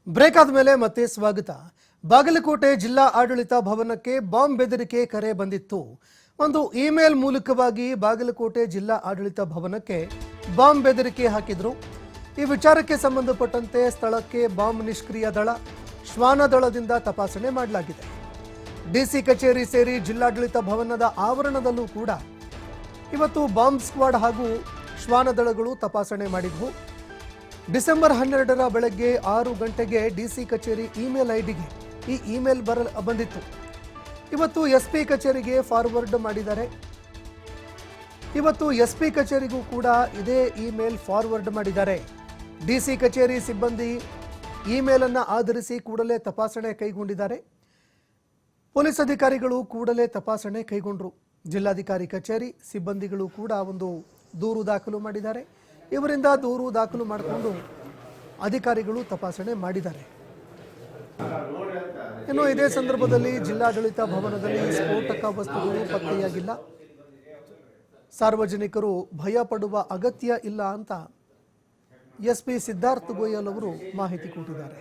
Break ಆದಮೇಲೆ ಮತ್ತೆ ಸ್ವಾಗತ. ಬಾಗಲಕೋಟೆ ಜಿಲ್ಲಾ ಆಡಳಿತ ಭವನಕ್ಕೆ ಬಾಂಬ್ ಬೆದರಿಕೆ ಕರೆ ಬಂದಿತ್ತು. ಒಂದು ಇಮೇಲ್ ಮೂಲಕವಾಗಿ ಬಾಗಲಕೋಟೆ ಜಿಲ್ಲಾ ಆಡಳಿತ ಭವನಕ್ಕೆ ಬಾಂಬ್ ಬೆದರಿಕೆ ಹಾಕಿದ್ರು. ಈ ವಿಚಾರಕ್ಕೆ ಸಂಬಂಧಪಟ್ಟಂತೆ ಸ್ಥಳಕ್ಕೆ ಬಾಂಬ್ ನಿಷ್ಕ್ರಿಯ ದಳ ಶ್ವಾನ ದಳದಿಂದ ತಪಾಸಣೆ ಮಾಡಲಾಗಿದೆ. ಡಿಸಿ ಕಚೇರಿ ಸೇರಿ ಜಿಲ್ಲಾಡಳಿತ ಭವನದ ಆವರಣದಲ್ಲೂ ಕೂಡ ಇವತ್ತು ಬಾಂಬ್ ಸ್ಕ್ವಾಡ್ ಹಾಗೂ ಶ್ವಾನ ದಳಗಳು ತಪಾಸಣೆ ಮಾಡಿದ್ವು. ಡಿಸೆಂಬರ್ 12ರ ಬೆಳಗ್ಗೆ 6 ಗಂಟೆಗೆ ಡಿಸಿ ಕಚೇರಿ ಇಮೇಲ್ ಐಡಿಗೆ ಈ ಇಮೇಲ್ ಬಂದಿತ್ತು. ಇವತ್ತು ಎಸ್ಪಿ ಕಚೇರಿಗೆ ಫಾರ್ವರ್ಡ್ ಮಾಡಿದ್ದಾರೆ. ಇವತ್ತು ಎಸ್ಪಿ ಕಚೇರಿಗೂ ಕೂಡ ಇದೇ ಇಮೇಲ್ ಫಾರ್ವರ್ಡ್ ಮಾಡಿದ್ದಾರೆ. ಡಿಸಿ ಕಚೇರಿ ಸಿಬ್ಬಂದಿ ಇಮೇಲ್ ಅನ್ನು ಆಧರಿಸಿ ಕೂಡಲೇ ತಪಾಸಣೆ ಕೈಗೊಂಡಿದ್ದಾರೆ. ಪೊಲೀಸ್ ಅಧಿಕಾರಿಗಳು ಕೂಡಲೇ ತಪಾಸಣೆ ಕೈಗೊಂಡರು. ಜಿಲ್ಲಾಧಿಕಾರಿ ಕಚೇರಿ ಸಿಬ್ಬಂದಿಗಳು ಕೂಡ ಒಂದು ದೂರು ದಾಖಲು ಮಾಡಿದ್ದಾರೆ. ಇವರಿಂದ ದೂರು ದಾಖಲು ಮಾಡಿಕೊಂಡು ಅಧಿಕಾರಿಗಳು ತಪಾಸಣೆ ಮಾಡಿದ್ದಾರೆ. ಇನ್ನು ಇದೇ ಸಂದರ್ಭದಲ್ಲಿ ಜಿಲ್ಲಾಡಳಿತ ಭವನದಲ್ಲಿ ಸ್ಫೋಟಕ ವಸ್ತುಗಳು ಪತ್ತೆಯಾಗಿಲ್ಲ. ಸಾರ್ವಜನಿಕರು ಭಯ ಪಡುವ ಅಗತ್ಯ ಇಲ್ಲ ಅಂತ ಎಸ್ಪಿ ಸಿದ್ಧಾರ್ಥ ಗೋಯಲ್ ಅವರು ಮಾಹಿತಿ ಕೊಟ್ಟಿದ್ದಾರೆ.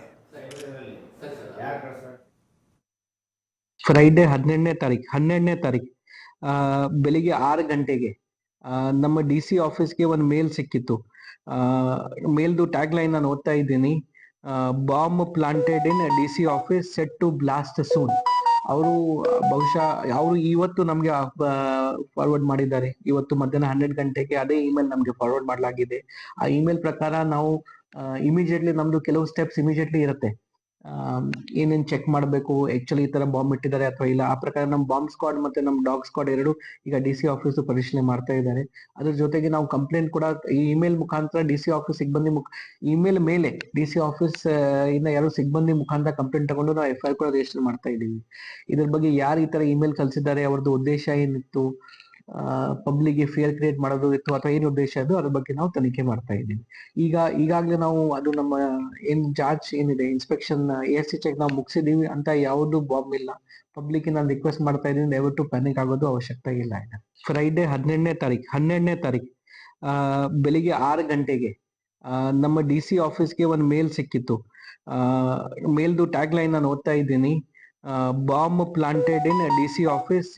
ಫ್ರೈಡೆ 12ನೇ ತಾರೀಕು ಬೆಳಿಗ್ಗೆ 6 ಗಂಟೆಗೆ ನಮ್ಮ ಡಿಸಿ ಆಫೀಸ್ಗೆ ಒಂದು ಮೇಲ್ ಸಿಕ್ಕಿತ್ತು. ಮೇಲ್ದು ಟ್ಯಾಗ್ ಲೈನ್ ನಾನು ಓದ್ತಾ ಇದ್ದೀನಿ. Bomb planted in DC office set to blast soon. ಅವರು ಬಹುಶಃ ಅವರು ಇವತ್ತು ನಮ್ಗೆ ಫಾರ್ವರ್ಡ್ ಮಾಡಿದ್ದಾರೆ. ಇವತ್ತು ಮಧ್ಯಾಹ್ನ 12 ಗಂಟೆಗೆ ಅದೇ ಇಮೇಲ್ ನಮ್ಗೆ ಫಾರ್ವರ್ಡ್ ಮಾಡಲಾಗಿದೆ. ಆ ಇಮೇಲ್ ಪ್ರಕಾರ ನಾವು ಇಮಿಡಿಯೇಟ್ಲಿ ನಮ್ದು ಕೆಲವು ಸ್ಟೆಪ್ಸ್ ಇಮಿಡಿಯೇಟ್ಲಿ ಇರುತ್ತೆ. ಏನೇನು ಚೆಕ್ ಮಾಡಬೇಕು, ಆಕ್ಚುಲಿ ಈ ತರ ಬಾಂಬ್ ಇಟ್ಟಿದ್ದಾರೆ ಅಥವಾ ಇಲ್ಲ. ಆ ಪ್ರಕಾರ ನಮ್ಮ ಬಾಂಬ್ ಸ್ಕ್ವಾಡ್ ಮತ್ತೆ ನಮ್ಮ ಡಾಗ್ ಸ್ಕ್ವಾಡ್ ಎರಡು ಈಗ ಡಿಸಿ ಆಫೀಸ್ ಪರಿಶೀಲನೆ ಮಾಡ್ತಾ ಇದ್ದಾರೆ. ಅದ್ರ ಜೊತೆಗೆ ನಾವು ಕಂಪ್ಲೇಂಟ್ ಕೂಡ ಈ ಇಮೇಲ್ ಮುಖಾಂತರ ಡಿಸಿ ಆಫೀಸ್ ಸಿಬ್ಬಂದಿ ಇಮೇಲ್ ಮೇಲೆ ಡಿಸಿ ಆಫೀಸ್ ಇಂದ ಯಾರು ಸಿಬ್ಬಂದಿ ಮುಖಾಂತರ ಕಂಪ್ಲೇಂಟ್ ತಗೊಂಡು ನಾವು FIR ಕೂಡ ರಿಜಿಸ್ಟರ್ ಮಾಡ್ತಾ ಇದ್ದೀವಿ. ಇದ್ರ ಬಗ್ಗೆ ಯಾರು ಈ ತರ ಇಮೇಲ್ ಕಳ್ಸಿದ್ದಾರೆ, ಅವ್ರದ್ದು ಉದ್ದೇಶ ಏನಿತ್ತು, ಪಬ್ಲಿಕ್ಗೆ ಫಿಯರ್ ಕ್ರಿಯೇಟ್ ಮಾಡೋದು ಇತ್ತು ಅಥವಾ ಏನು ಉದ್ದೇಶ ಅದು, ಅದ್ರ ಬಗ್ಗೆ ನಾವು ತನಿಖೆ ಮಾಡ್ತಾ ಇದ್ದೀವಿ. ಈಗಾಗಲೇ ನಾವು ಅದು ನಮ್ಮ ಏನ್ ಜಾರ್ಜ್ ಏನಿದೆ ಇನ್ಸ್ಪೆಕ್ಷನ್ ASC ಚೆಕ್ ನಾವು ಮುಗಿಸಿದೀವಿ ಅಂತ ಯಾವುದು ಬಾಂಬ್ ಇಲ್ಲ. ಪಬ್ಲಿಕ್ ನಾನು ರಿಕ್ವೆಸ್ಟ್ ಮಾಡ್ತಾ ಇದ್ದೀನಿ, ದಯವಿಟ್ಟು ಪ್ಯಾನಿಕ್ ಆಗೋದು ಅವಶ್ಯಕತೆ ಇಲ್ಲ. ಫ್ರೈಡೆ 12ನೇ ತಾರೀಕು ಬೆಳಿಗ್ಗೆ 6 ಗಂಟೆಗೆ ನಮ್ಮ ಡಿಸಿ ಆಫೀಸ್ಗೆ ಒಂದು ಮೇಲ್ ಸಿಕ್ಕಿತ್ತು. ಮೇಲ್ದು ಟ್ಯಾಗ್ ಲೈನ್ ನಾನು ಓದ್ತಾ ಇದ್ದೀನಿ. Bomb planted in DC office